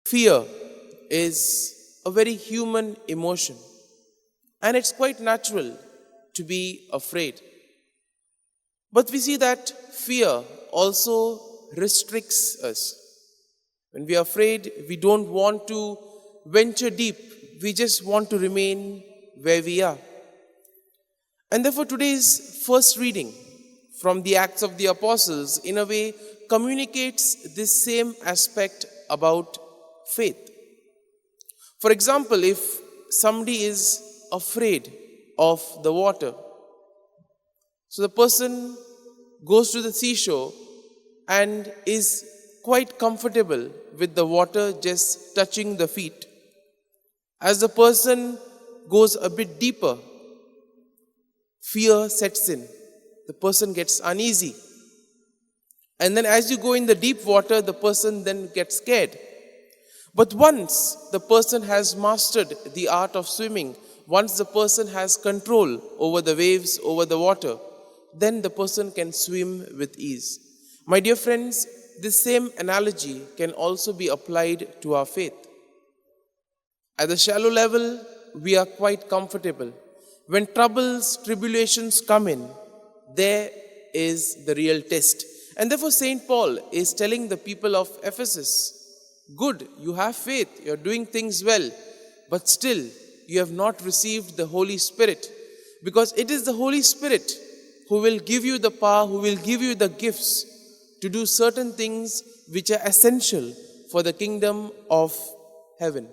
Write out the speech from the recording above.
Fear is a very human emotion, and it's quite natural to be afraid. But we see that fear also restricts us. When we are afraid, we don't want to venture deep. We just want to remain where we are. And therefore today's first reading from the Acts of the Apostles in a way communicates this same aspect about faith. For example, if somebody is afraid of the water, so the person goes to the seashore and is quite comfortable with the water just touching the feet. As the person goes a bit deeper, fear sets in. The person gets uneasy. And then as you go in the deep water, the person then gets scared. But once the person has mastered the art of swimming, once the person has control over the waves, over the water, then the person can swim with ease. My dear friends, this same analogy can also be applied to our faith. At the shallow level, we are quite comfortable. When troubles, tribulations come in, there is the real test. And therefore St. Paul is telling the people of Ephesus, good, you have faith, you're doing things well, but still you have not received the Holy Spirit. Because it is the Holy Spirit who will give you the power, who will give you the gifts to do certain things which are essential for the kingdom of heaven.